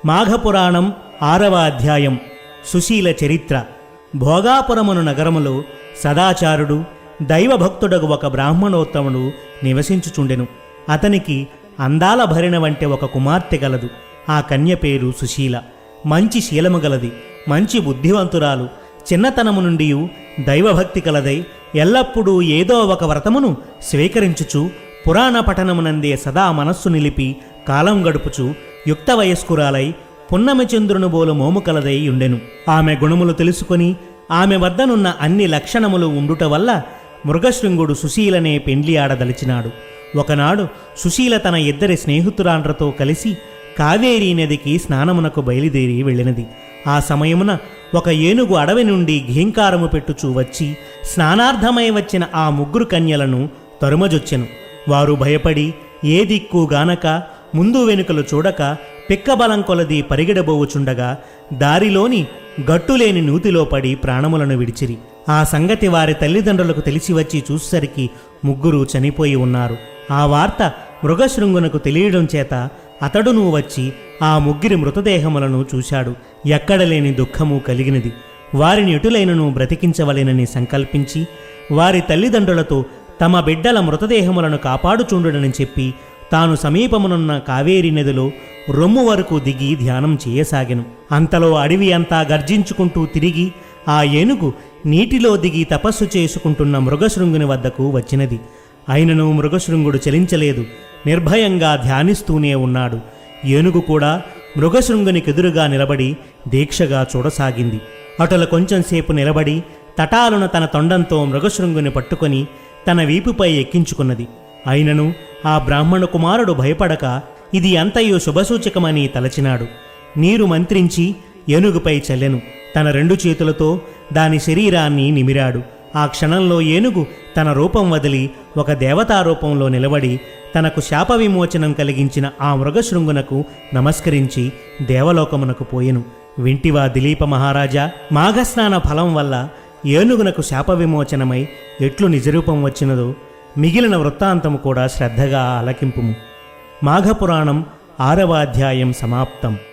మాఘపురాణం 6వ అధ్యాయం సుశీల చరిత్ర. భోగాపురమును నగరములో సదాచారుడు దైవభక్తుడగు ఒక బ్రాహ్మణోత్తముడు నివసించుచుండెను. అతనికి అందాల భరిణ వంటి ఒక కుమార్తె గలదు. ఆ కన్య పేరు సుశీల. మంచి శీలము గలది, మంచి బుద్ధివంతురాలు. చిన్నతనము నుండి దైవభక్తి కలదై ఎల్లప్పుడూ ఏదో ఒక వ్రతమును స్వీకరించుచు పురాణ పఠనమునందే సదా మనస్సు నిలిపి కాలం గడుపుచు యుక్త వయస్కురాలై పున్నమి చంద్రుని బోలు మోము కలదై ఉండెను. ఆమె గుణములు తెలుసుకొని ఆమె వద్దనున్న అన్ని లక్షణములు ఉండుట వల్ల మృగశృంగుడు సుశీలనే పెండ్లి ఆడదలిచినాడు. ఒకనాడు సుశీల తన ఇద్దరి స్నేహితురాండ్రతో కలిసి కావేరీ నదికి స్నానమునకు బయలుదేరి వెళ్ళినది. ఆ సమయమున ఒక ఏనుగు అడవి నుండి ఘీంకారము పెట్టుచూ వచ్చి స్నానార్థమై వచ్చిన ఆ ముగ్గురు కన్యలను తరుమజొచ్చెను. వారు భయపడి ఏ దిక్కు గానక ముందు వెనుకలు చూడక పిక్కబలం కొలది పరిగెడబోవుచుండగా దారిలోని గట్టులేని నూతిలో పడి ప్రాణములను విడిచిరి. ఆ సంగతి వారి తల్లిదండ్రులకు తెలిసి వచ్చి చూసేసరికి ముగ్గురు చనిపోయి ఉన్నారు. ఆ వార్త మృగశృంగునకు తెలియడం చేత అతడును వచ్చి ఆ ముగ్గురి మృతదేహములను చూశాడు. ఎక్కడలేని దుఃఖము కలిగినది. వారిని ఎటులైనను బ్రతికించవలెనని సంకల్పించి వారి తల్లిదండ్రులతో తమ బిడ్డల మృతదేహములను కాపాడుచుండునని చెప్పి తాను సమీపమునున్న కావేరీ నదిలో రొమ్ము వరకు దిగి ధ్యానం చేయసాగెను. అంతలో అడవి అంతా గర్జించుకుంటూ తిరిగి ఆ ఏనుగు నీటిలో దిగి తపస్సు చేసుకుంటున్న మృగశృంగుని వద్దకు వచ్చినది. అయినను మృగశృంగుడు చలించలేదు. నిర్భయంగా ధ్యానిస్తూనే ఉన్నాడు. ఏనుగు కూడా మృగశృంగునికెదురుగా నిలబడి దీక్షగా చూడసాగింది. అటుల కొంచెంసేపు నిలబడి తటాలున తన తొండంతో మృగశృంగుని పట్టుకొని తన వీపుపై ఎక్కించుకున్నది. అయినను ఆ బ్రాహ్మణ కుమారుడు భయపడక ఇది అంతయు శుభసూచకమని తలచినాడు. నీరు మంత్రించి ఏనుగుపై చల్లెను. తన 2 చేతులతో దాని శరీరాన్ని నిమిరాడు. ఆ క్షణంలో ఏనుగు తన రూపం వదిలి ఒక దేవతారూపంలో నిలబడి తనకు శాప విమోచనం కలిగించిన ఆ మృగశృంగునకు నమస్కరించి దేవలోకమునకు పోయెను. వింటివా దిలీప మహారాజా, మాఘస్నాన ఫలం వల్ల ఏనుగునకు శాప విమోచనమై ఎట్లు నిజరూపం వచ్చినదో మిగిలిన వృత్తాంతము కూడా శ్రద్ధగా ఆలకింపుము. మాఘపురాణం 6వ అధ్యాయం సమాప్తం.